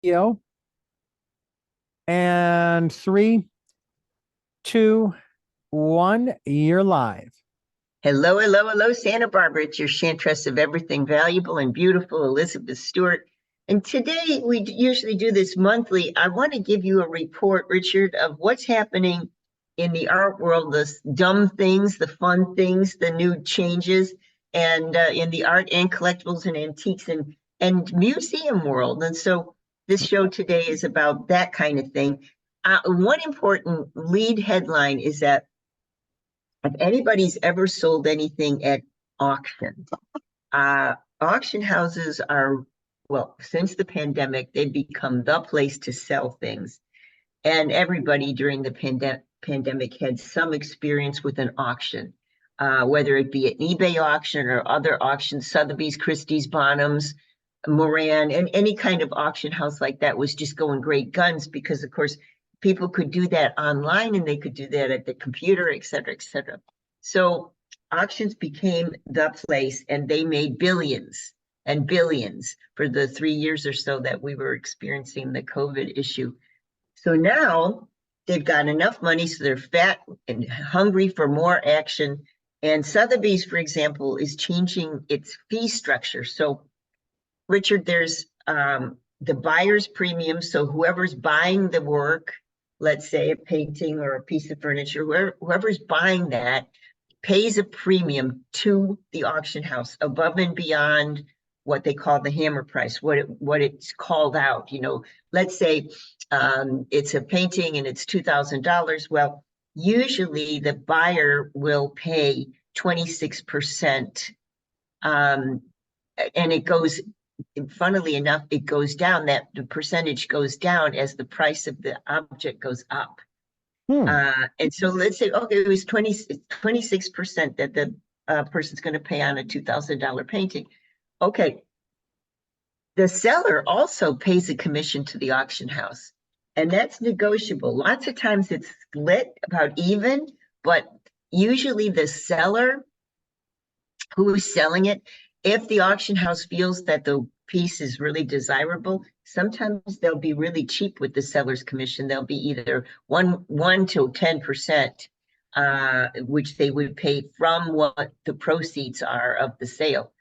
Yo, and three, two, one, you're live. Hello, hello, hello, Santa Barbara. It's your chantress of everything valuable and beautiful, Elizabeth Stewart. And today we usually do this monthly. I want to give you a report, Richard, of what's happening in the art world, the dumb things, the fun things, the new changes, and in the art and collectibles and antiques and museum world. And so this show today is about that kind of thing. One important lead headline is that if anybody's ever sold anything at auction, auction houses are, well, since the pandemic, they've become the place to sell things. And everybody during the pandemic had some experience with an auction, whether it be an eBay auction or other auctions, Sotheby's, Christie's, Bonhams, Moran, and any kind of auction house like that was just going great guns because, of course, people could do that online and they could do that at the computer, et cetera, et cetera. So auctions became the place and they made billions and billions for the 3 years or so that we were experiencing the COVID issue. So now they've got enough money, so they're fat and hungry for more action. And Sotheby's, for example, is changing its fee structure. So Richard, there's the buyer's premium. So whoever's buying the work, let's say a painting or a piece of furniture, whoever's buying that pays a premium to the auction house above and beyond what they call the hammer price, what it's called out. You know, let's say it's a painting and it's $2,000. Well, usually the buyer will pay 26%, and it goes, funnily enough, it goes down, that the percentage goes down as the price of the object goes up. And so let's say, okay, it was 26% that the person's going to pay on a $2,000 painting. Okay. The seller also pays a commission to the auction house, and that's negotiable. Lots of times it's split about even, but usually the seller who is selling it, if the auction house feels that the piece is really desirable, sometimes they'll be really cheap with the seller's commission. They'll be either 1 to 10%, which they would pay from what the proceeds are of the sale.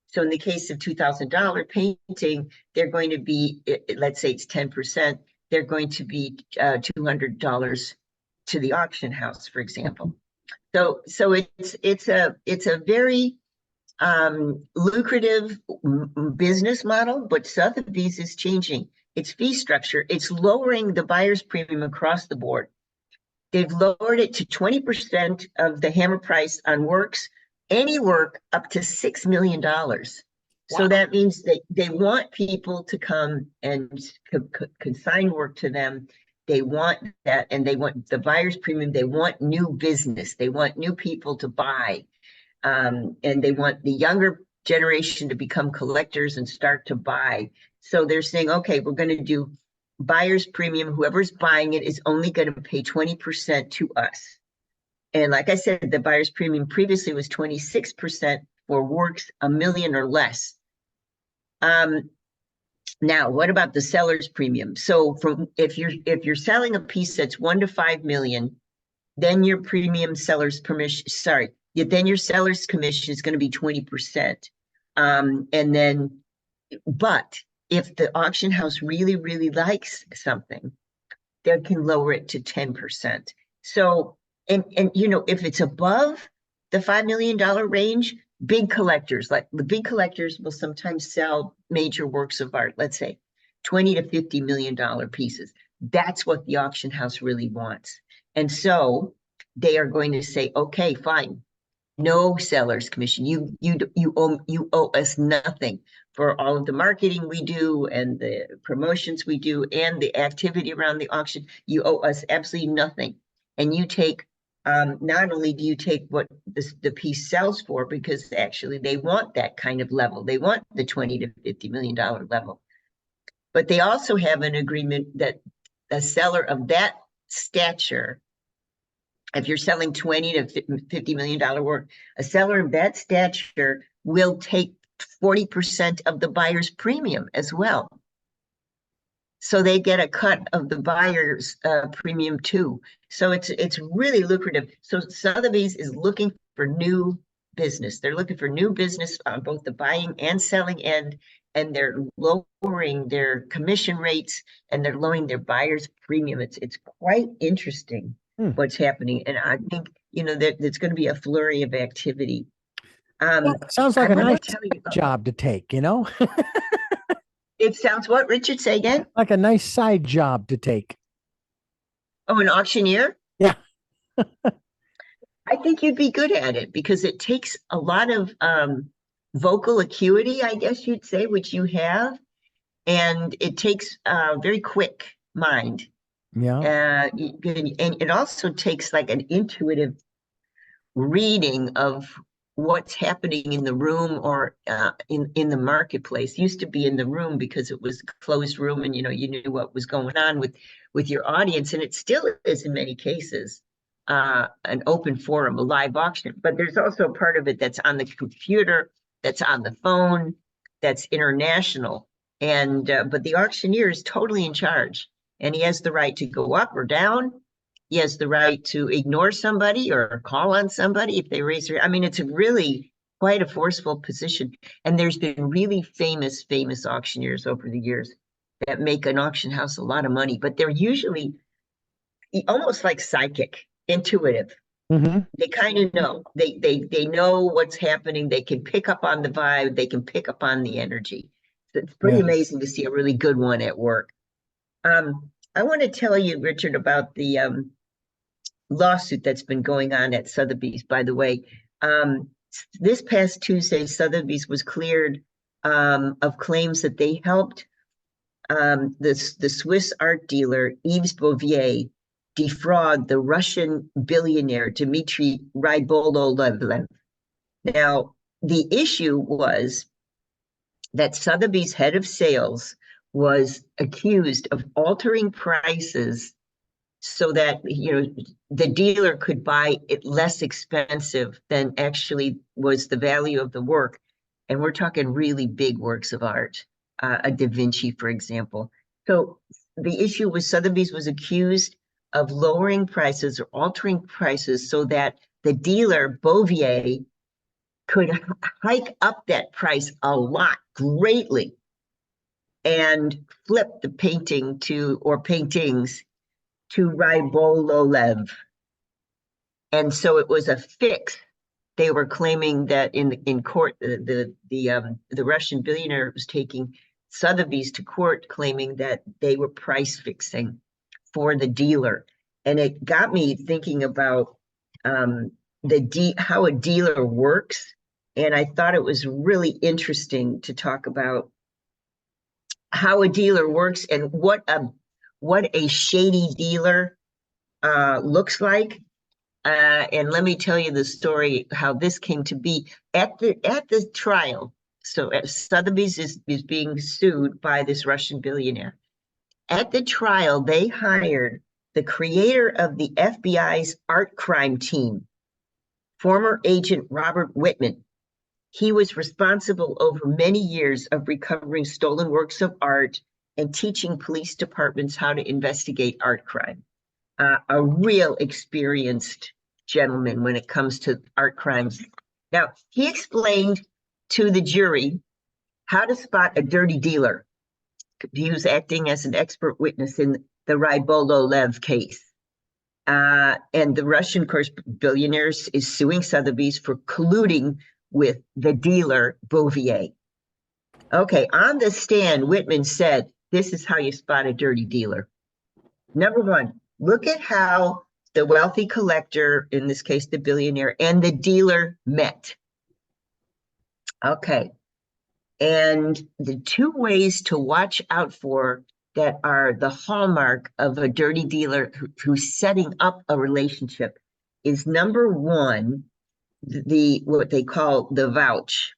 So in the case of $2,000 painting, they're going to be, let's say it's 10%, they're going to be $200 to the auction house, for example. So it's a very lucrative business model, but Sotheby's is changing its fee structure. It's lowering the buyer's premium across the board. They've lowered it to 20% of the hammer price on works, any work up to $6 million. Wow. So that means that they want people to come and consign work to them. They want that, and they want the buyer's premium. They want new business. They want new people to buy. And they want the younger generation to become collectors and start to buy. So they're saying, okay, we're going to do buyer's premium. Whoever's buying it is only going to pay 20% to us. And like I said, the buyer's premium previously was 26% for works $1 million or less. Now, what about the seller's premium? So if you're selling a piece that's 1 to 5 million, then your premium seller's permission, then your seller's commission is going to be 20%. And then, but if the auction house really, really likes something, they can lower it to 10%. So, and you know, if it's above the $5 million range, big collectors, like the big collectors will sometimes sell major works of art, let's say $20 to $50 million pieces. That's what the auction house really wants. And so they are going to say, okay, fine. No seller's commission. You owe us nothing for all of the marketing we do and the promotions we do and the activity around the auction. You owe us absolutely nothing. And you take, not only do you take what the piece sells for, because actually they want that kind of level. They want the $20 to $50 million level. But they also have an agreement that a seller of that stature, if you're selling $20 to $50 million work, a seller of that stature will take 40% of the buyer's premium as well. so they get a cut of the buyer's premium too. So it's really lucrative. So Sotheby's is looking for new business. They're looking for new business on both the buying and selling end, and they're lowering their commission rates and they're lowering their buyer's premium. It's quite interesting Hmm. what's happening, and I think that there's going to be a flurry of activity. Well, sounds I like a want to nice tell you, job to take, it sounds what, Richard, say again? like a nice side job to take. Oh, an auctioneer? Yeah. I think you'd be good at it because it takes a lot of vocal acuity, I guess you'd say, which you have, and it takes a very quick mind. Yeah. And it also takes like an intuitive reading of what's happening in the room or in the marketplace. Used to be in the room because it was a closed room, and you knew what was going on with your audience, and it still is in many cases an open forum, a live auction. But there's also a part of it that's on the computer, that's on the phone, that's international. And but the auctioneer is totally in charge, and he has the right to go up or down. He has the right to ignore somebody or call on somebody if they raise their. I mean, it's really quite a forceful position. And there's been really famous auctioneers over the years that make an auction house a lot of money, but they're usually almost like psychic, intuitive. Hmm. They kind of know. They know what's happening. They can pick up on the vibe. They can pick up on the energy. So it's pretty Yeah. amazing to see a really good one at work. I want to tell you, Richard, about the lawsuit that's been going on at Sotheby's, by the way. This past Tuesday, Sotheby's was cleared of claims that they helped the Swiss art dealer Yves Bouvier defraud the Russian billionaire Dmitry Rybolovlev. Now, the issue was that Sotheby's head of sales was accused of altering prices so that the dealer could buy it less expensive than actually was the value of the work. And we're talking really big works of art, a Da Vinci, for example. So the issue was Sotheby's was accused of lowering prices or altering prices so that the dealer, Bouvier, could hike up that price a lot, greatly, and flip the painting to, or paintings, to Rybololev. And so it was a fix. They were claiming that in court, the Russian billionaire was taking Sotheby's to court, claiming that they were price fixing for the dealer. And it got me thinking about how a dealer works. And I thought it was really interesting to talk about how a dealer works and what a shady dealer looks like. And let me tell you the story how this came to be at the trial. So Sotheby's is being sued by this Russian billionaire. At the trial, they hired the creator of the FBI's art crime team, former agent Robert Whitman. He was responsible over many years of recovering stolen works of art and teaching police departments how to investigate art crime. A real experienced gentleman when it comes to art crimes. Now, he explained to the jury how to spot a dirty dealer. He was acting as an expert witness in the Rybololev case. And the Russian, of course, billionaire is suing Sotheby's for colluding with the dealer, Bouvier. Okay, on the stand, Whitman said, this is how you spot a dirty dealer. Number one, look at how the wealthy collector, in this case, the billionaire, and the dealer met. Okay. And the two ways to watch out for that are the hallmark of a dirty dealer who's setting up a relationship is number one, what they call the vouch.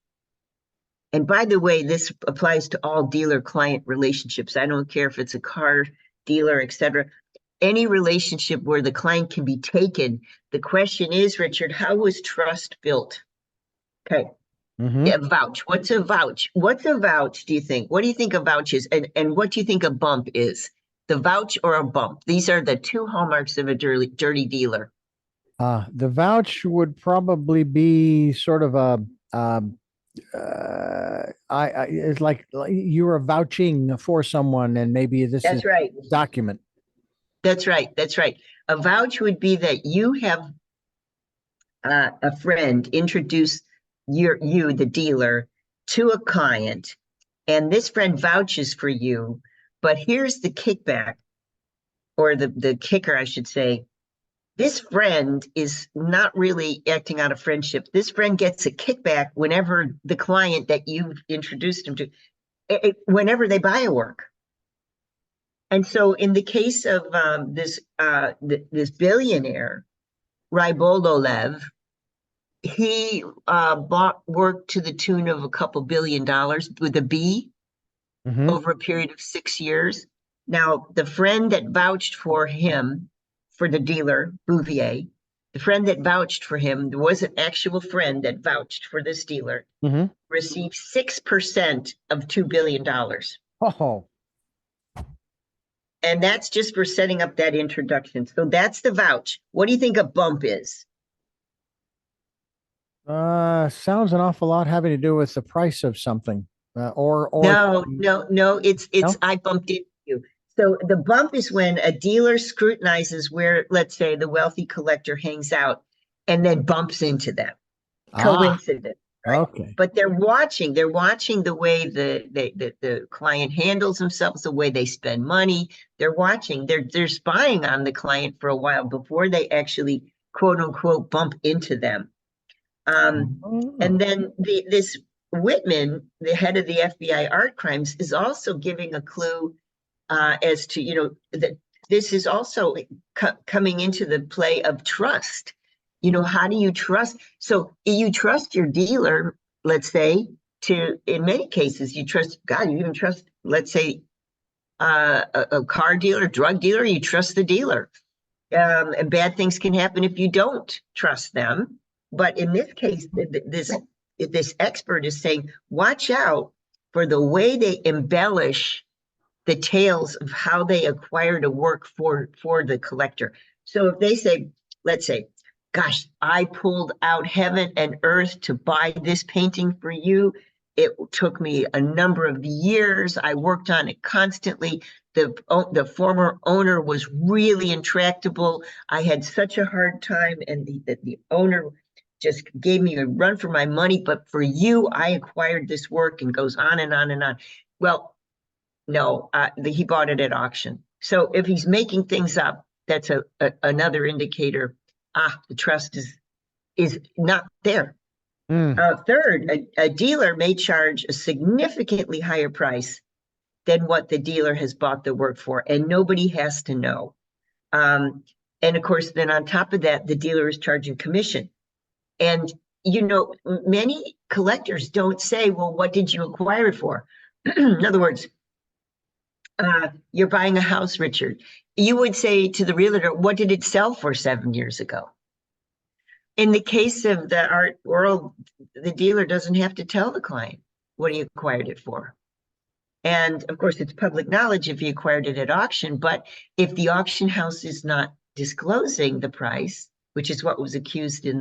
And by the way, this applies to all dealer-client relationships. I don't care if it's a car dealer, etc. Any relationship where the client can be taken. The question is, Richard, how was trust built? Okay. Mm-hmm. Yeah, vouch. What's a vouch? What's a vouch, do you think? What do you think a vouch is? And what do you think a bump is? The vouch or a bump? These are the two hallmarks of a dirty dealer. The vouch would probably be sort of a it's like you are vouching for someone, and maybe this is That's right. a document. That's right. That's right. A vouch would be that you have a friend introduce you, the dealer, to a client, and this friend vouches for you. But here's the kickback, or the kicker, I should say. This friend is not really acting out of friendship. This friend gets a kickback whenever the client that you've introduced him to, whenever they buy a work. And so, in the case of this billionaire, Rybololev, he bought work to the tune of a couple $1 billion with a B Mm-hmm. over a period of 6 years. Now, the friend that vouched for him, for the dealer, Bouvier, the friend that vouched for him, there was an actual friend that vouched for this dealer, Mm-hmm. received 6% of $2 billion. Oh, And that's just for setting up that introduction. So that's the vouch. What do you think a bump is? sounds an awful lot having to do with the price of something, or No. It's no. I bumped into you. So the bump is when a dealer scrutinizes where, let's say, the wealthy collector hangs out and then bumps into them. Ah, Coincidence, right? okay. But they're watching the way the client handles themselves, the way they spend money. They're spying on the client for a while before they actually quote unquote bump into them. And Oh. then this Whitman, the head of the FBI art crimes, is also giving a clue as to, that this is also coming into the play of trust. How do you trust? So you trust your dealer, let's say, in many cases, you trust God, you even trust, let's say, a car dealer, drug dealer, you trust the dealer. And bad things can happen if you don't trust them. But in this case, this expert is saying, watch out for the way they embellish the tales of how they acquired a work for the collector. So if they say, let's say, gosh, I pulled out heaven and earth to buy this painting for you. It took me a number of years. I worked on it constantly. The former owner was really intractable. I had such a hard time, and the owner just gave me a run for my money. But for you, I acquired this work, and goes on and on and on. Well, no, he bought it at auction. So if he's making things up, that's another indicator. The trust is not there. Mm. Third, a dealer may charge a significantly higher price than what the dealer has bought the work for, and nobody has to know. And of course, then on top of that, the dealer is charging commission. And many collectors don't say, well, what did you acquire it for? In other words, you're buying a house, Richard. You would say to the realtor, what did it sell for 7 years ago? In the case of the art world, the dealer doesn't have to tell the client what he acquired it for. And of course, it's public knowledge if he acquired it at auction. But if the auction house is not disclosing the price, which is what was accused in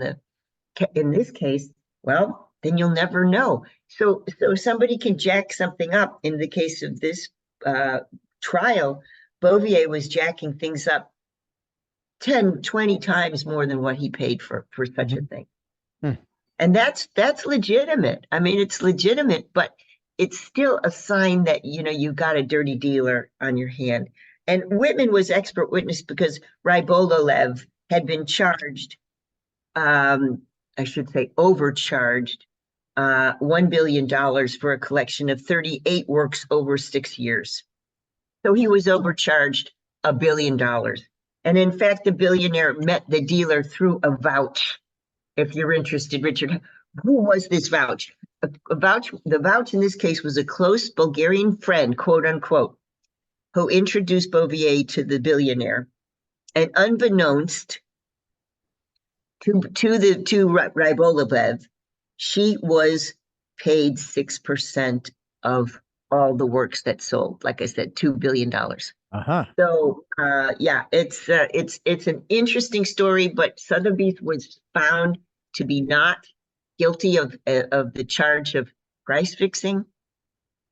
this case, well, then you'll never know. So somebody can jack something up. In the case of this trial, Bouvier was jacking things up 10, 20 times more than what he paid for such a Mhm. thing. Hmm. And that's legitimate. I mean, it's legitimate, but it's still a sign that, you got a dirty dealer on your hand. And Whitman was expert witness because Rybololev had been charged, I should say overcharged, $1 billion for a collection of 38 works over 6 years. So he was overcharged $1 billion. And in fact, the billionaire met the dealer through a vouch. If you're interested, Richard, who was this vouch? The vouch in this case was a close Bulgarian friend, quote unquote, who introduced Bouvier to the billionaire. And unbeknownst to Rybolovev, she was paid 6% of all the works that sold. Like I said, $2 billion. Uh-huh. So yeah, it's an interesting story, but Sotheby's was found to be not guilty of the charge of price fixing.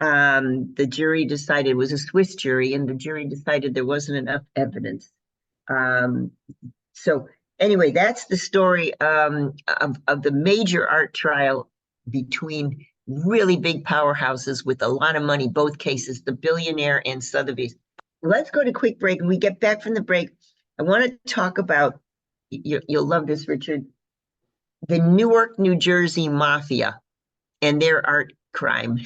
The jury decided, it was a Swiss jury, and the jury decided there wasn't enough evidence. So anyway, that's the story of the major art trial between really big powerhouses with a lot of money, both cases, the billionaire and Sotheby's. Let's go to quick break. When we get back from the break, I want to talk about, you'll love this, Richard, the Newark, New Jersey mafia and their art crime.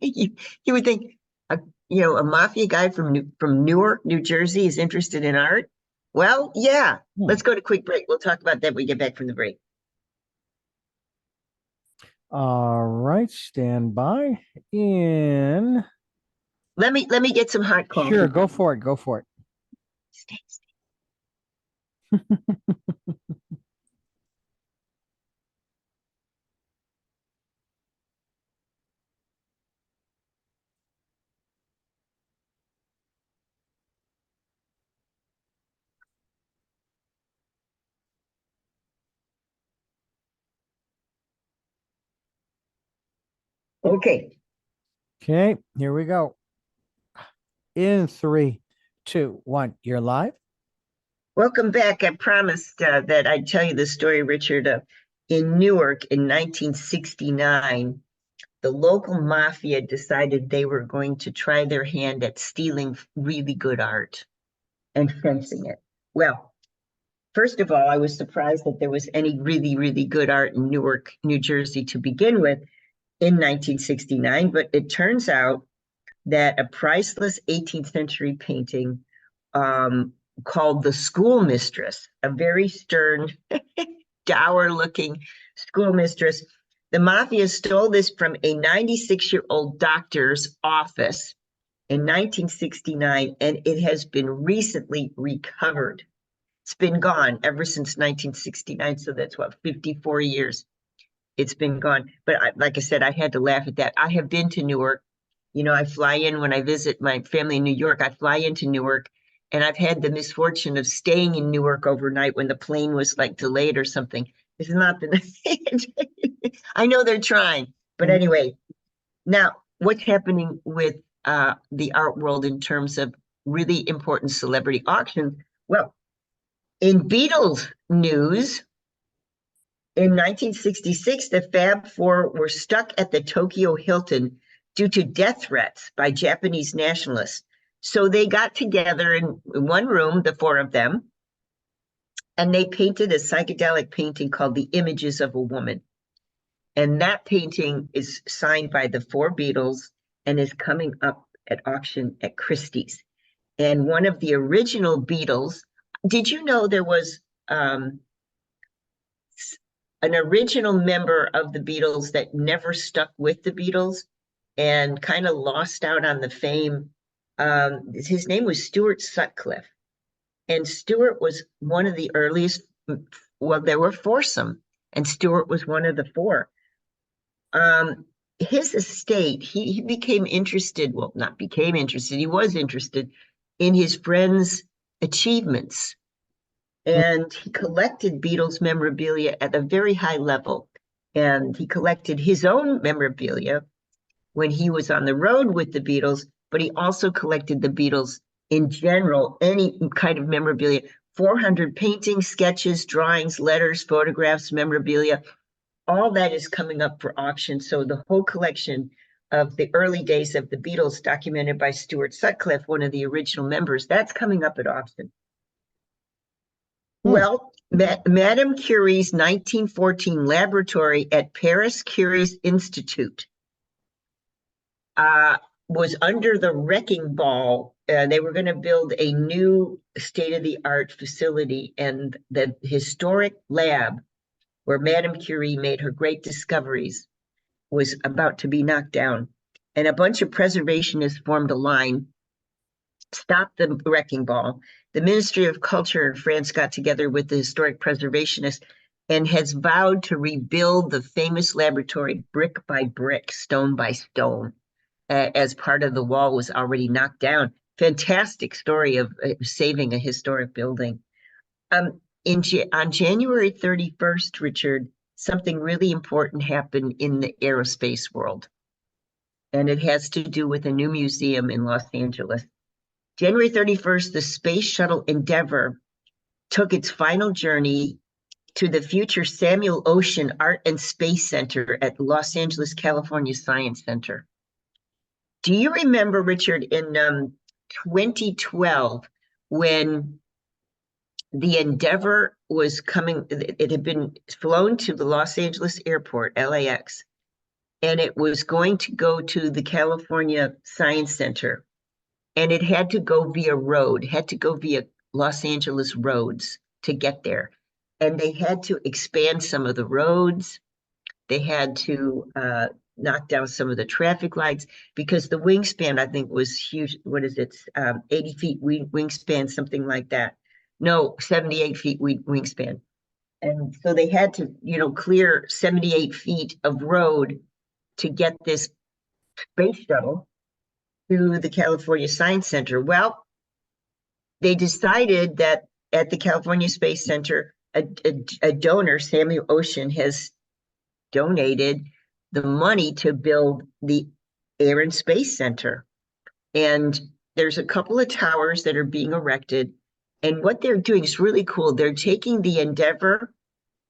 you, you would think, a mafia guy from Newark, New Jersey is interested in art. Well, yeah. Let's go to quick break. We'll talk about that when we get back from the break. All right, stand by. In Let me get some hot coffee. Sure, go for it. Go for it. Stay. Okay. Okay, here we go. In 3, 2, 1, you're live. Welcome back. I promised that I'd tell you the story, Richard. In Newark in 1969, the local mafia decided they were going to try their hand at stealing really good art and fencing it. Well, first of all, I was surprised that there was any really, really good art in Newark, New Jersey to begin with in 1969, but it turns out that a priceless 18th century painting called The Schoolmistress, a very stern, dour-looking schoolmistress. The mafia stole this from a 96-year-old doctor's office in 1969, and it has been recently recovered. It's been gone ever since 1969, so that's what, 54 years it's been gone. But like I said, I had to laugh at that. I have been to Newark. I fly in when I visit my family in New York. I fly into Newark, and I've had the misfortune of staying in Newark overnight when the plane was like delayed or something. It's not the I know they're trying, but anyway. Now, what's happening with the art world in terms of really important celebrity auctions? Well, in Beatles news, in 1966, the Fab Four were stuck at the Tokyo Hilton due to death threats by Japanese nationalists. So they got together in one room, the four of them, and they painted a psychedelic painting called The Images of a Woman. And that painting is signed by the four Beatles and is coming up at auction at Christie's. And one of the original Beatles, did you know there was an original member of the Beatles that never stuck with the Beatles and kind of lost out on the fame? His name was Stewart Sutcliffe. And Stewart was one of the earliest, well, there were foursome, and Stewart was one of the four. His estate, he became interested, well, not became interested, he was interested in his friend's achievements. And he collected Beatles memorabilia at a very high level. And he collected his own memorabilia when he was on the road with the Beatles, but he also collected the Beatles in general, any kind of memorabilia, 400 paintings, sketches, drawings, letters, photographs, memorabilia. All that is coming up for auction. So the whole collection of the early days of the Beatles, documented by Stewart Sutcliffe, one of the original members, that's coming up at auction. Well, Madame Curie's 1914 laboratory at Paris Curie's Institute was under the wrecking ball. They were going to build a new state-of-the-art facility, and the historic lab where Madame Curie made her great discoveries was about to be knocked down. And a bunch of preservationists formed a line, stopped the wrecking ball. The Ministry of Culture in France got together with the historic preservationists, and has vowed to rebuild the famous laboratory brick by brick, stone by stone, as part of the wall was already knocked down. Fantastic story of saving a historic building. On January 31st, Richard, something really important happened in the aerospace world, and it has to do with a new museum in Los Angeles. January 31st, the Space Shuttle Endeavour took its final journey to the future Samuel Ocean Art and Space Center at Los Angeles, California Science Center. Do you remember, Richard, in 2012, when the Endeavour was coming, it had been flown to the Los Angeles airport, LAX, and it was going to go to the California Science Center, and it had to go via road, had to go via Los Angeles roads to get there. And they had to expand some of the roads. They had to knock down some of the traffic lights because the wingspan, I think, was huge. What is it? 80 feet wingspan, something like that. No, 78 feet wingspan. And so they had to, clear 78 feet of road to get this space shuttle to the California Science Center. Well, they decided that at the California Space Center, a donor, Samuel Ocean, has donated the money to build the Air and Space Center. And there's a couple of towers that are being erected. And what they're doing is really cool. They're taking the Endeavour,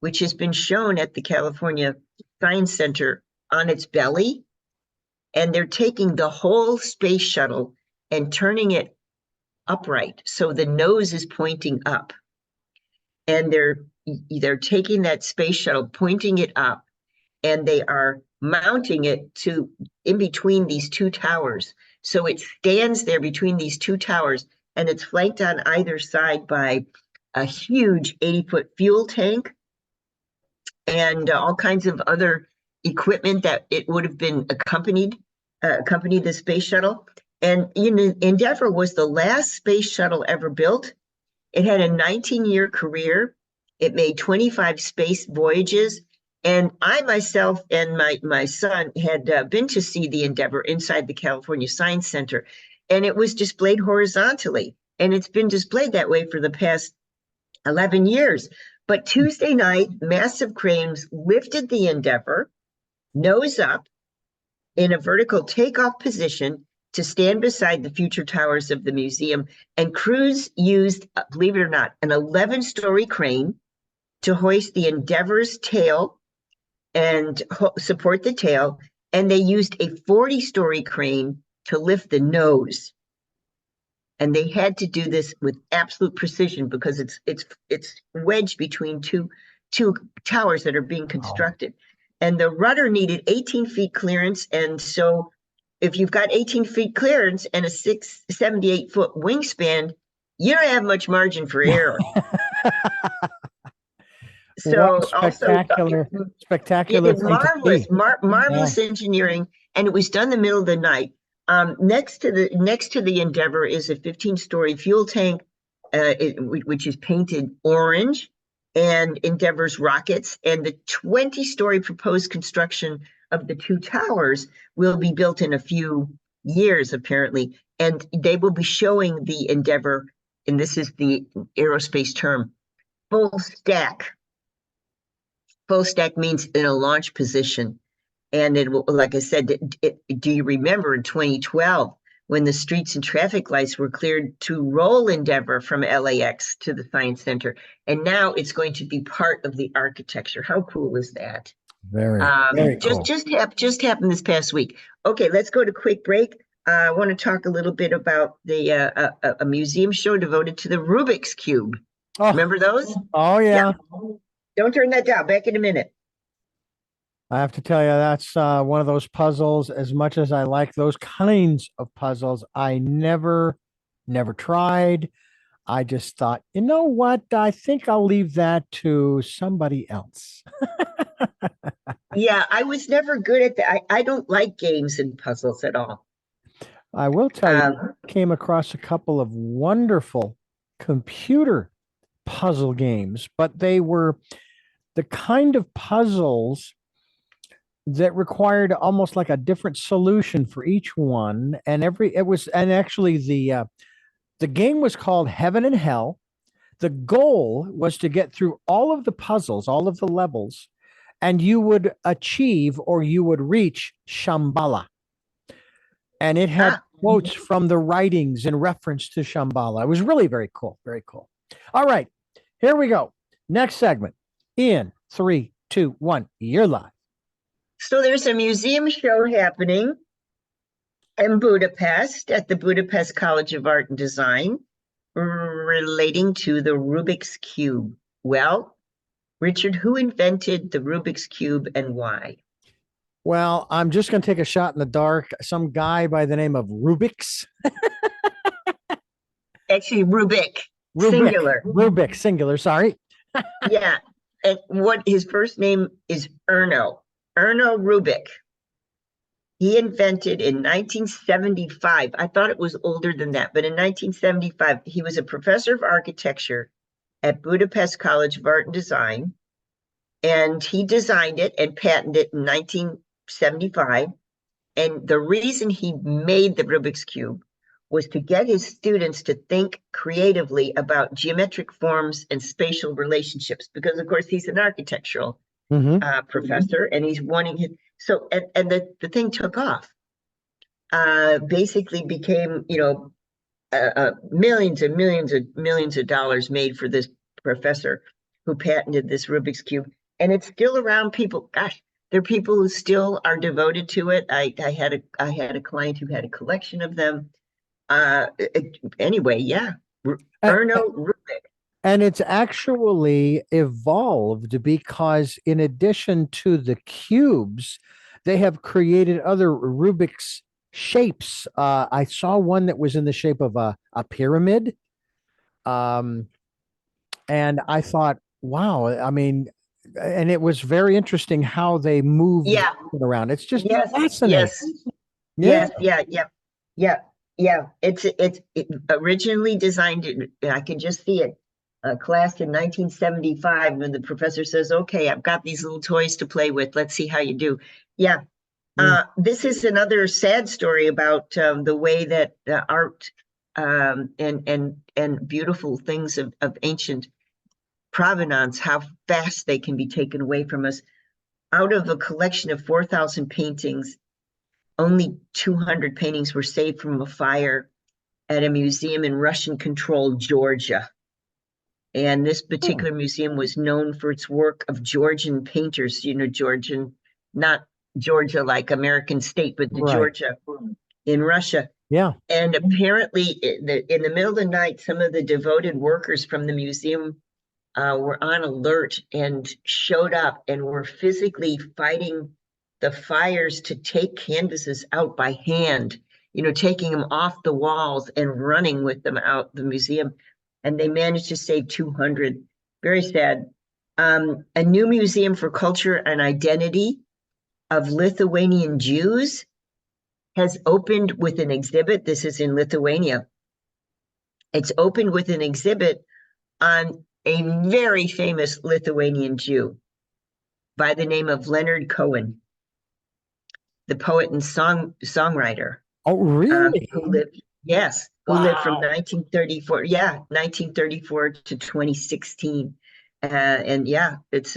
which has been shown at the California Science Center, on its belly, and they're taking the whole space shuttle and turning it upright. So the nose is pointing up. And they're taking that space shuttle, pointing it up, and they are mounting it to in between these two towers. So it stands there between these two towers, and it's flanked on either side by a huge 80-foot fuel tank and all kinds of other equipment that it would have been accompany the space shuttle. And Endeavour was the last space shuttle ever built. It had a 19-year career. It made 25 space voyages. And I myself and my son had been to see the Endeavour inside the California Science Center, and it was displayed horizontally. And it's been displayed that way for the past 11 years. But Tuesday night, massive cranes lifted the Endeavour, nose up, in a vertical takeoff position to stand beside the future towers of the museum. And crews used, believe it or not, an 11-story crane to hoist the Endeavour's tail and support the tail. And they used a 40-story crane to lift the nose. And they had to do this with absolute precision because it's wedged between two towers that are being constructed. Wow. And the rudder needed 18 feet clearance. And so if you've got 18 feet clearance and a 78-foot wingspan, you don't have much margin for error. So spectacular, also, spectacular. It's marvelous, marvelous engineering, and it was done in the middle of the night. Next to the Endeavour is a 15-story fuel tank, which is painted orange, and Endeavour's rockets, and the 20-story proposed construction of the two towers will be built in a few years, apparently, and they will be showing the Endeavour, and this is the aerospace term, full stack. Full stack means in a launch position. And it will, like I said, do you remember in 2012 when the streets and traffic lights were cleared to roll Endeavour from LAX to the Science Center? And now it's going to be part of the architecture. How cool is that? Very cool. Just happened this past week. Okay, let's go to quick break. I want to talk a little bit about a museum show devoted to the Rubik's Cube. Oh. Remember those? Oh, yeah. Don't turn that down. Back in a minute. I have to tell you, that's one of those puzzles. As much as I like those kinds of puzzles, I never tried. I just thought, you know what? I think I'll leave that to somebody else. Yeah, I was never good at that. I don't like games and puzzles at all. I will tell you, I came across a couple of wonderful computer puzzle games, but they were the kind of puzzles that required almost like a different solution for each one. And actually the game was called Heaven and Hell. The goal was to get through all of the puzzles, all of the levels, and you would achieve or you would reach Shambhala. And it had Ah, quotes from the writings in reference to Shambhala. It was really very cool. Very cool. All right, here we go. Next segment. In three, two, one, you're live. so there's a museum show happening in Budapest at the Budapest College of Art and Design relating to the Rubik's Cube. Well, Richard, who invented the Rubik's Cube and why? Well, I'm just going to take a shot in the dark. Some guy by the name of Rubik's. Actually, Rubik, Rubik. singular. Rubik, singular. Sorry. Yeah. And what his first name is Erno Rubik. He invented in 1975. I thought it was older than that, but in 1975, he was a professor of architecture at Budapest College of Art and Design. And he designed it and patented it in 1975. And the reason he made the Rubik's Cube was to get his students to think creatively about geometric forms and spatial relationships, because of course he's an architectural professor, and he's wanting his, so, and the thing took off. Basically became, millions and millions of dollars made for this professor who patented this Rubik's Cube. And it's still around. People, gosh, there are people who still are devoted to it. I had a client who had a collection of them. Anyway, yeah, Erno Rubik. And it's actually evolved because, in addition to the cubes, they have created other Rubik's shapes. I saw one that was in the shape of a pyramid. And I thought, wow, I mean, and it was very interesting how they moved around. It's just fascinating. Yes, yeah. It's originally designed. I can just see it. Class in 1975, when the professor says, "Okay, I've got these little toys to play with. Let's see how you do." Yeah. This is another sad story about the way that art and beautiful things of ancient provenance, how fast they can be taken away from us. Out of a collection of 4,000 paintings, only 200 paintings were saved from a fire at a museum in Russian-controlled Georgia. And this particular museum was known for its work of Georgian painters, Georgian, not Georgia like American state, but the Georgia in Russia. Yeah. And apparently in the middle of the night, some of the devoted workers from the museum were on alert and showed up and were physically fighting the fires to take canvases out by hand, taking them off the walls and running with them out the museum. And they managed to save 200. Very sad. A new museum for culture and identity of Lithuanian Jews has opened with an exhibit. This is in Lithuania. It's opened with an exhibit on a very famous Lithuanian Jew by the name of Leonard Cohen, the poet and songwriter. Oh, really? Who lived from 1934. Yeah, 1934 to 2016. And yeah, it's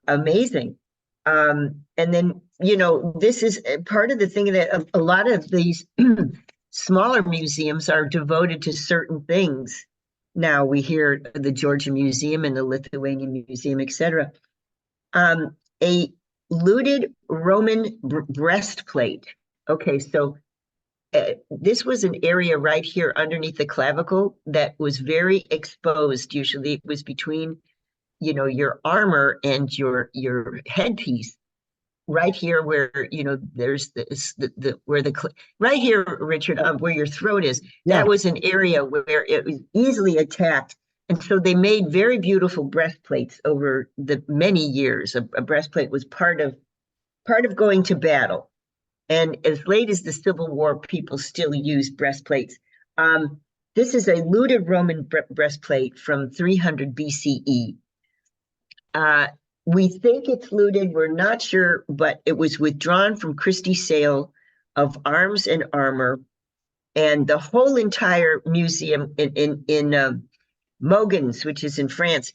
amazing. And then, this is part of the thing that a lot of these smaller museums are devoted to certain things. Now we hear the Georgian Museum and the Lithuanian Museum, etc. A looted Roman breastplate. Okay, so this was an area right here underneath the clavicle that was very exposed. Usually it was between, your armor and your headpiece. Right here where, there's this, right here, Richard, where your throat is, that was an area where it was easily attacked. And so they made very beautiful breastplates over the many years. A breastplate was part of going to battle. And as late as the Civil War, people still used breastplates. This is a looted Roman breastplate from 300 BCE. We think it's looted. We're not sure, but it was withdrawn from Christie's sale of arms and armor, and the whole entire museum in Mogens, which is in France,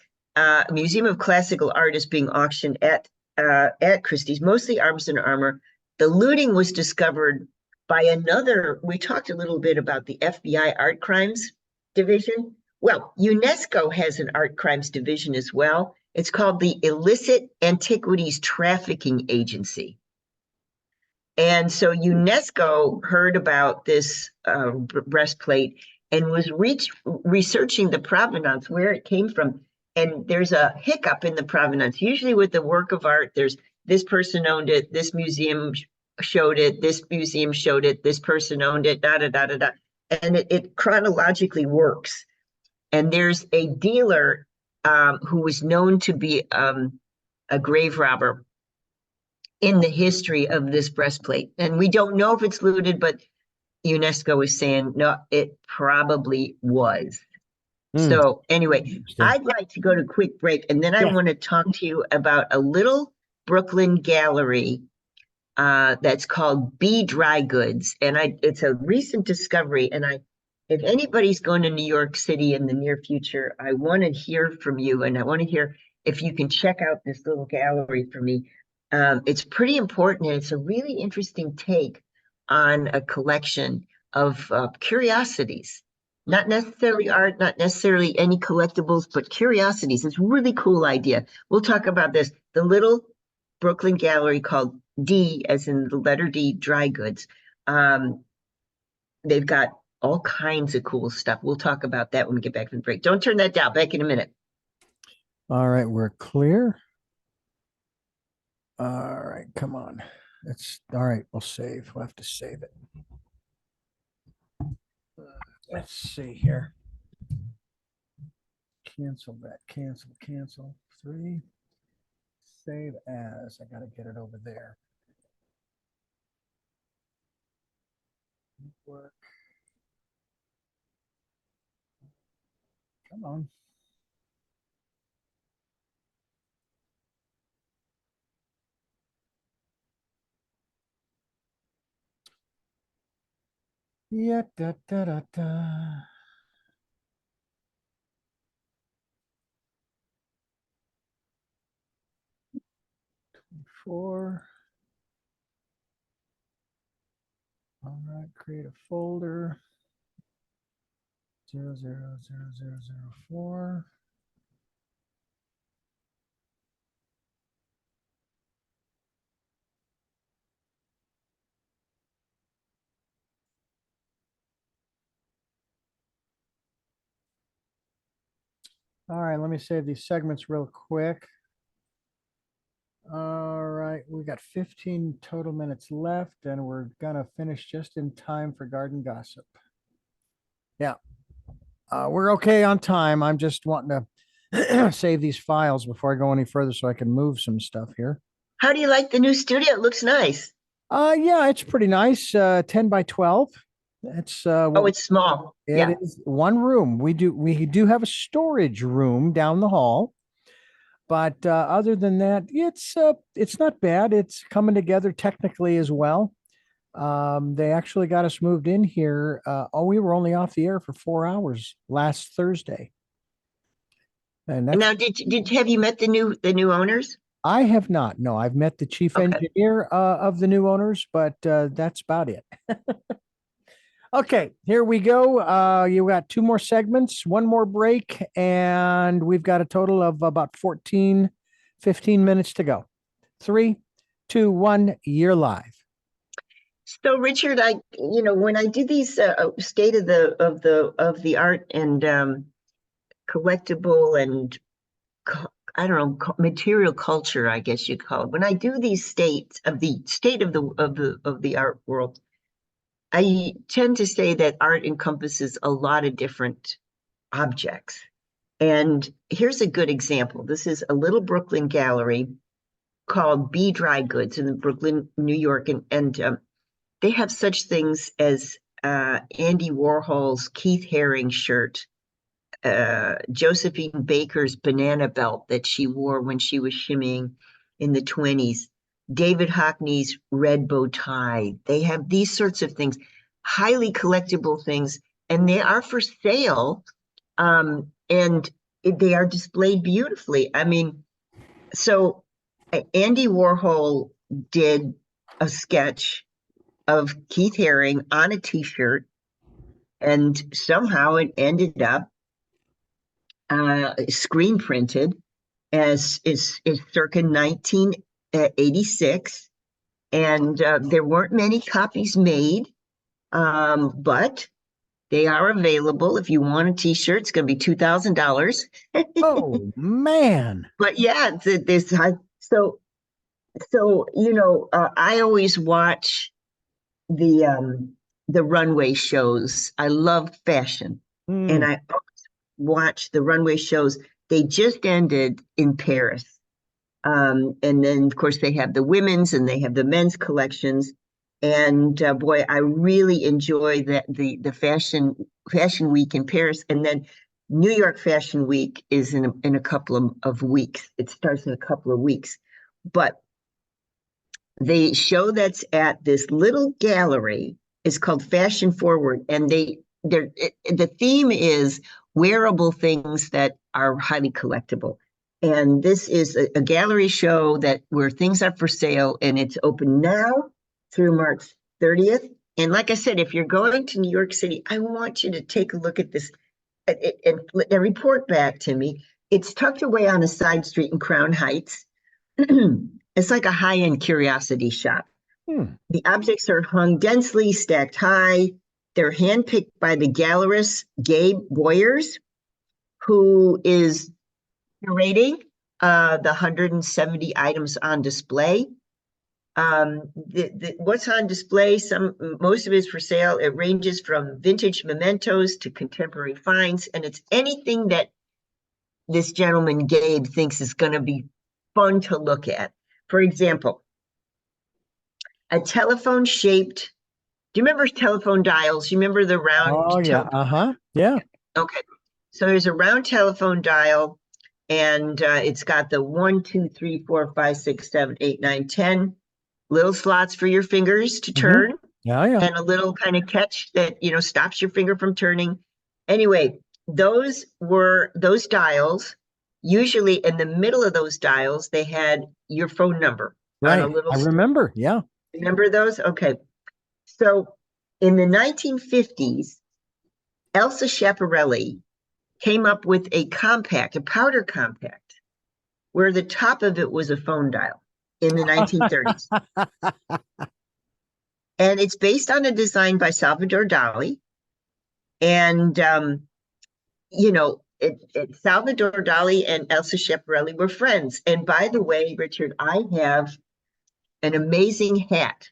Museum of Classical Art, is being auctioned at Christie's, mostly arms and armor. The looting was discovered by another. We talked a little bit about the FBI Art Crimes Division. Well, UNESCO has an art crimes division as well. It's called the Illicit Antiquities Trafficking Agency. And so UNESCO heard about this breastplate and was researching the provenance, where it came from. And there's a hiccup in the provenance. Usually with the work of art, there's this person owned it, this museum showed it, this museum showed it, this person owned it, da da da da da. And it chronologically works. And there's a dealer who was known to be a grave robber in the history of this breastplate. And we don't know if it's looted, but UNESCO is saying no, it probably was. Hmm, So anyway, interesting. I'd like to go to a quick break, and then I Yeah. want to talk to you about a little Brooklyn gallery that's called B Dry Goods, and it's a recent discovery. And if anybody's going to New York City in the near future, I want to hear from you, and I want to hear if you can check out this little gallery for me. It's pretty important, and it's a really interesting take on a collection of curiosities. Not necessarily art, not necessarily any collectibles, but curiosities. It's a really cool idea. We'll talk about this. The little Brooklyn gallery called D, as in the letter D, Dry Goods. They've got all kinds of cool stuff. We'll talk about that when we get back from the break. Don't turn that down. Back in a minute. All right, we're clear. All right, come on. It's all right. We'll save. We'll have to save it. Let's see here. Cancel that. Cancel. Cancel. 3. Save as. I got to get it over there. Work. Come on. Yeah, da da da da. 4. All right, create a folder. 000004. All right, let me save these segments real quick. All right, we got 15 total minutes left, and we're gonna finish just in time for garden gossip. Yeah, we're okay on time. I'm just wanting to save these files before I go any further so I can move some stuff here. How do you like the new studio? It looks nice. Yeah, it's pretty nice. 10 by 12. It's Oh, what it's small. it Yeah. is. One room. We do have a storage room down the hall. But other than that, it's not bad. It's coming together technically as well. They actually got us moved in here. We were only off the air for 4 hours last Thursday, and And that's now, did have you met the new owners? I have not. No, I've met the chief Okay. engineer of the new owners, but that's about it. Okay, here we go. You got 2 more segments, 1 more break, and we've got a total of about 14, 15 minutes to go. 3, 2, 1, you're live. So Richard, when I do these state of the art and collectible and I don't know, material culture, I guess you'd call it. When I do these states of the state of the art world, I tend to say that art encompasses a lot of different objects. And here's a good example. This is a little Brooklyn gallery called B Dry Goods in Brooklyn, New York, and they have such things as Andy Warhol's Keith Haring shirt, Josephine Baker's banana belt that she wore when she was shimmying in the 20s, David Hockney's red bow tie. They have these sorts of things, highly collectible things, and they are for sale. And they are displayed beautifully. I mean, so Andy Warhol did a sketch of Keith Haring on a t-shirt, and somehow it ended up screen printed as is circa 1986, and there weren't many copies made, but they are available. If you want a t-shirt, it's going to be $2,000. Oh man. But yeah, this so I always watch the runway shows. I love fashion, and Hmm. I watch the runway shows. They just ended in Paris. And then, of course, they have the women's and they have the men's collections. And boy, I really enjoy the fashion week in Paris. And then New York Fashion Week is in a couple of weeks. It starts in a couple of weeks. But the show that's at this little gallery is called Fashion Forward, and the theme is wearable things that are highly collectible. And this is a gallery show that where things are for sale, and it's open now through March 30th. And like I said, if you're going to New York City, I want you to take a look at this and report back to me. It's tucked away on a side street in Crown Heights. It's like a high-end curiosity shop. Hmm. The objects are hung densely, stacked high. They're handpicked by the gallerist Gabe Boyers, who is curating the 170 items on display. What's on display? Most of it is for sale. It ranges from vintage mementos to contemporary finds, and it's anything that this gentleman Gabe thinks is going to be fun to look at. For example, a telephone shaped. Do you remember telephone dials? You remember the round Oh yeah. telephone? Uh-huh. Yeah. Okay. So there's a round telephone dial, and it's got the 1, 2, 3, 4, 5, 6, 7, 8, 9, 10 little slots for your fingers to Hmm. turn, Yeah, yeah. and a little kind of catch that stops your finger from turning. Anyway, those dials. Usually in the middle of those dials, they had your phone number on a Right. little I stick. remember. Yeah. Remember those? Okay. So in the 1950s, Elsa Schiaparelli came up with a powder compact, where the top of it was a phone dial in the 1930s. And it's based on a design by Salvador Dali. And, Salvador Dali and Elsa Schiaparelli were friends. And by the way, Richard, I have an amazing hat.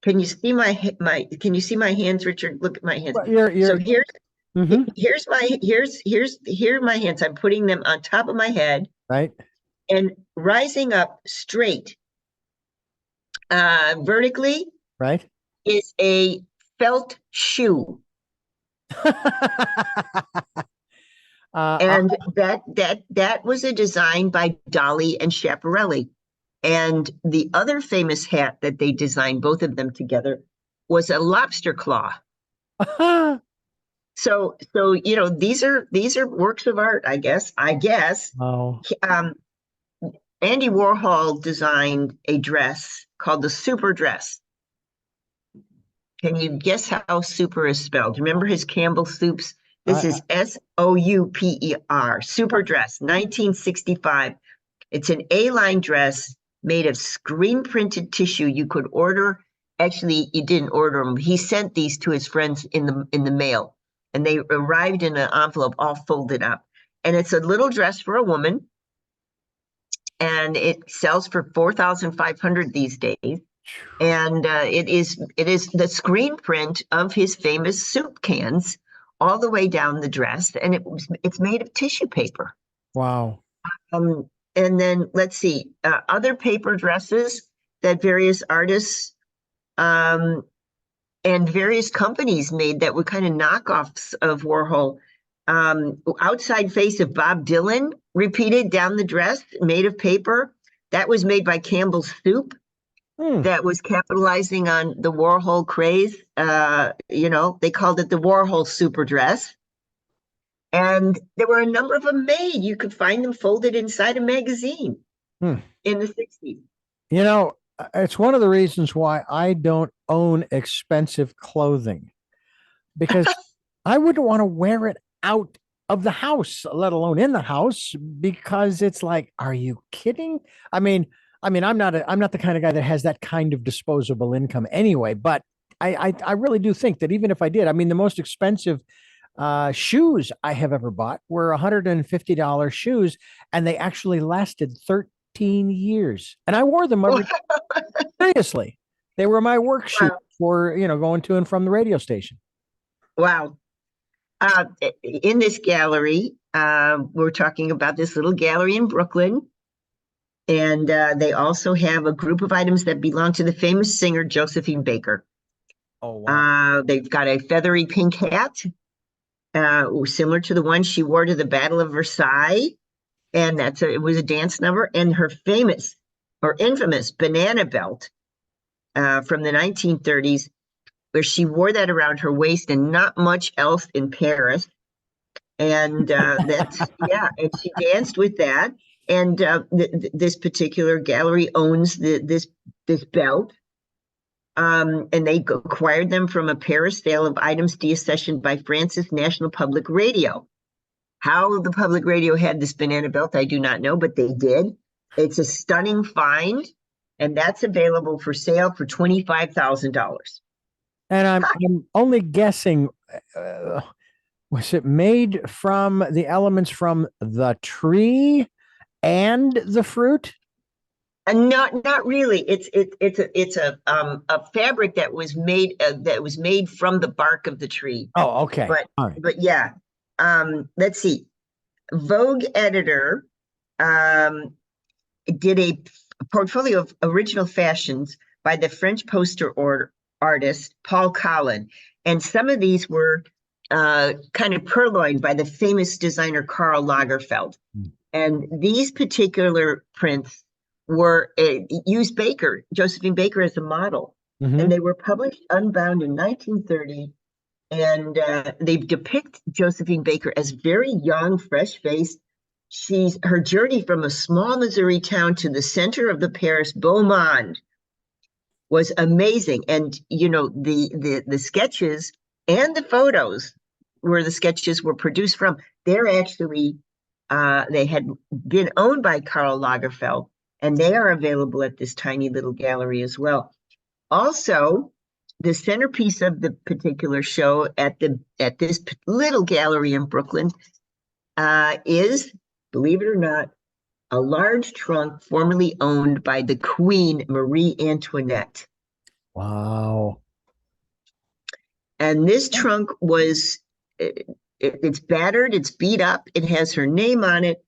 Can you see can you see my hands, Richard? Look at my hands. Well, you're So here's hmm here are my hands. I'm putting them on top of my head, right. and rising up straight vertically Right. is a felt shoe. uh, And that was a design by Dolly and Schiaparelli. And the other famous hat that they designed, both of them together, was a lobster claw. So these are works of art, I guess. oh, Um, Andy Warhol designed a dress called the Super Dress. Can you guess how super is spelled? Remember his Campbell soups? This I is Souper, Super Dress, 1965. It's an A-line dress made of screen printed tissue. You could order. Actually, you didn't order them. He sent these to his friends in the mail, and they arrived in an envelope all folded up. And it's a little dress for a woman, and it sells for 4,500 these days. And it is the screen print of his famous soup cans all the way down the dress, and it's made of tissue paper. wow. Um, and then let's see, other paper dresses that various artists um, and various companies made that were kind of knockoffs of Warhol. Outside face of Bob Dylan repeated down the dress, made of paper. That was made by Campbell's Soup. Hmm. That was capitalizing on the Warhol craze. They called it the Warhol super dress. And there were a number of them made. You could find them folded inside a magazine Hmm. in the 60s. It's one of the reasons why I don't own expensive clothing because I wouldn't want to wear it out of the house, let alone in the house, because it's like, are you kidding? I mean, I'm not the kind of guy that has that kind of disposable income anyway, but I really do think that even if I did, I mean, the most expensive shoes I have ever bought were $150 shoes, and they actually lasted 13 years. And I wore them every seriously. They were my work shoes Wow. for, going to and from the radio station. Wow. Uh, in this gallery, we're talking about this little gallery in Brooklyn. And they also have a group of items that belong to the famous singer Josephine Baker. Oh, wow. They've got a feathery pink hat, similar to the one she wore to the Battle of Versailles. And it was a dance number. And her famous or infamous banana belt from the 1930s, where she wore that around her waist and not much else in Paris. And yeah, and she danced with that. And this particular gallery owns this belt. And they acquired them from a Paris sale of items deaccessioned by France's National Public Radio. How the public radio had this banana belt, I do not know, but they did. It's a stunning find, and that's available for sale for $25,000. And I'm only guessing, uh, was it made from the elements from the tree and the fruit? And not really. It's a fabric that was made from the bark of the tree. Oh, okay. But All right. but yeah. Let's see. Vogue editor um, did a portfolio of original fashions by the French poster artist Paul Collin, and some of these were kind of purloined by the famous designer Karl Lagerfeld. And these particular prints were used Josephine Baker, as a model, and Mm-hmm. they were published unbound in 1930. And they depict Josephine Baker as very young, fresh-faced. Her journey from a small Missouri town to the center of the Paris beau monde was amazing. And the sketches and the photos where the sketches were produced from, they're actually they had been owned by Karl Lagerfeld, and they are available at this tiny little gallery as well. Also, the centerpiece of the particular show at this little gallery in Brooklyn is, believe it or not, a large trunk formerly owned by the Queen Marie Antoinette. Wow. And this trunk it's battered, it's beat up, it has her name on it,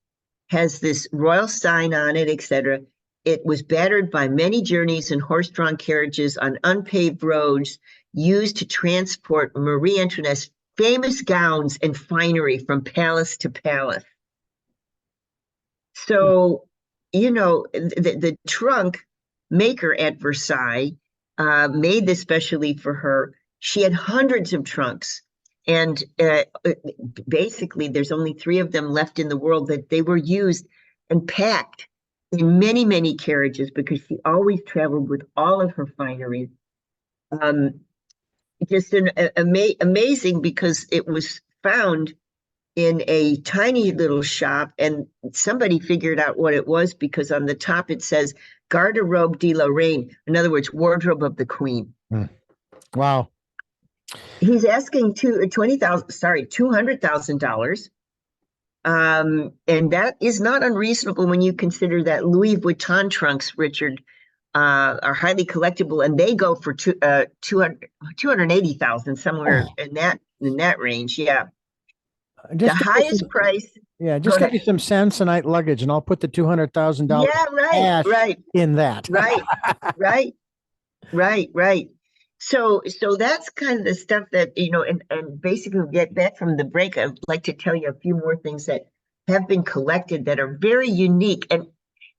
has this royal sign on it, etc. It was battered by many journeys in horse-drawn carriages on unpaved roads used to transport Marie Antoinette's famous gowns and finery from palace to palace. So, the trunk maker at Versailles made this specially for her. She had hundreds of trunks. And basically, there's only 3 of them left in the world that they were used and packed in many, many carriages because she always traveled with all of her finery. Just amazing because it was found in a tiny little shop, and somebody figured out what it was because on the top it says Garde-robe de la Reine, in other words, wardrobe of the Queen. Wow. He's asking $200,000. And that is not unreasonable when you consider that Louis Vuitton trunks, Richard, are highly collectible, and they go for 280,000, somewhere Oh, in that range. Yeah. The just highest price. Go just get me ahead. some Samsonite luggage, and I'll put the $200,000 Yeah, right, cash right, in that. right, right, right, right. So that's kind of the stuff that, and basically we'll get back from the break. I'd like to tell you a few more things that have been collected that are very unique. And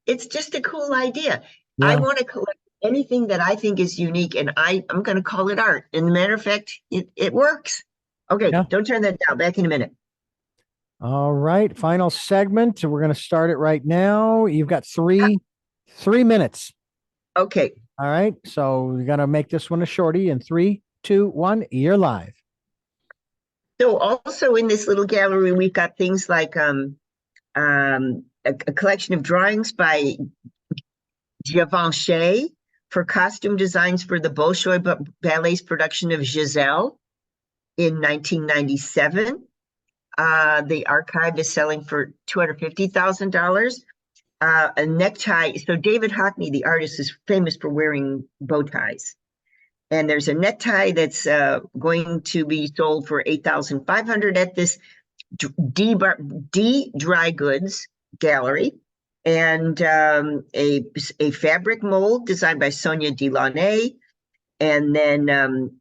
it's just a cool idea. I Yeah. want to collect anything that I think is unique, and I'm going to call it art. And matter of fact, it works. Okay, Yeah. don't turn that down. Back in a minute. All right. Final segment. We're going to start it right now. You've got three minutes. Okay. All right. So we're going to make this one a shorty in three, two, one. You're live. So also in this little gallery, we've got things like a collection of drawings by Givenchy for costume designs for the Bolshoi Ballet's production of Giselle in 1997. The archive is selling for $250,000. A necktie. So David Hockney, the artist, is famous for wearing bow ties. And there's a necktie that's going to be sold for $8,500 at this D Dry Goods Gallery, and a fabric mold designed by Sonia Delaunay, and then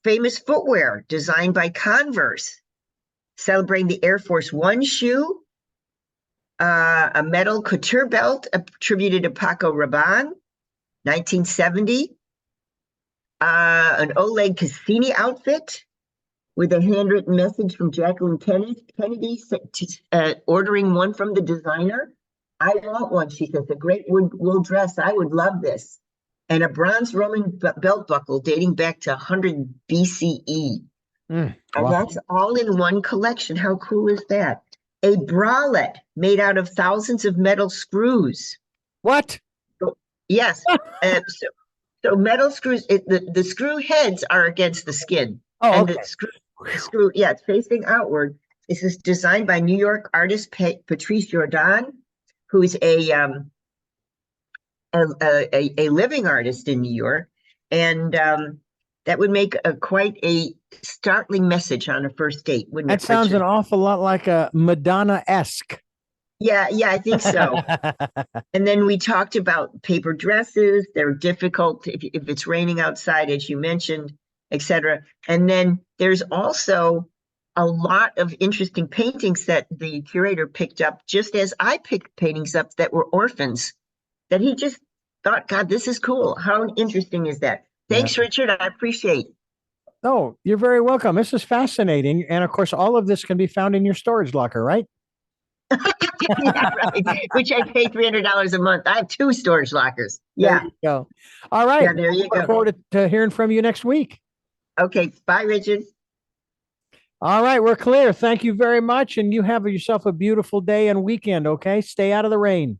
famous footwear designed by Converse, celebrating the Air Force One shoe, a metal couture belt attributed to Paco Rabanne, 1970, an Oleg Cassini outfit with a handwritten message from Jacqueline Kennedy ordering one from the designer. I want one, she says, a great wool dress. I would love this. And a bronze Roman belt buckle dating back to 100 BCE. And Wow. that's all in one collection. How cool is that? A bralette made out of thousands of metal screws. What? Yes. So metal screws, the screw heads are against the skin. Oh, And okay. the screw, yeah, it's facing outward. This is designed by New York artist Patrice Jordan, who is a living artist in New York. And that would make quite a startling message on a first date, wouldn't That it, sounds an Richard? awful lot like a Madonna-esque. Yeah, I think so. And then we talked about paper dresses. They're difficult if it's raining outside, as you mentioned, etc. And then there's also a lot of interesting paintings that the curator picked up, just as I picked paintings up that were orphans, that he just thought, God, this is cool. How interesting is that? Yeah. Thanks, Richard. I appreciate it. Oh, you're very welcome. This is fascinating. And of course, all of this can be found in your storage locker, right? Yeah, right. Which I pay $300 a month. I have two storage lockers. There Yeah, you go. All right. yeah, there you Look go. forward to hearing from you next week. Okay, bye, Richard. All right, we're clear. Thank you very much. And you have yourself a beautiful day and weekend, okay? Stay out of the rain.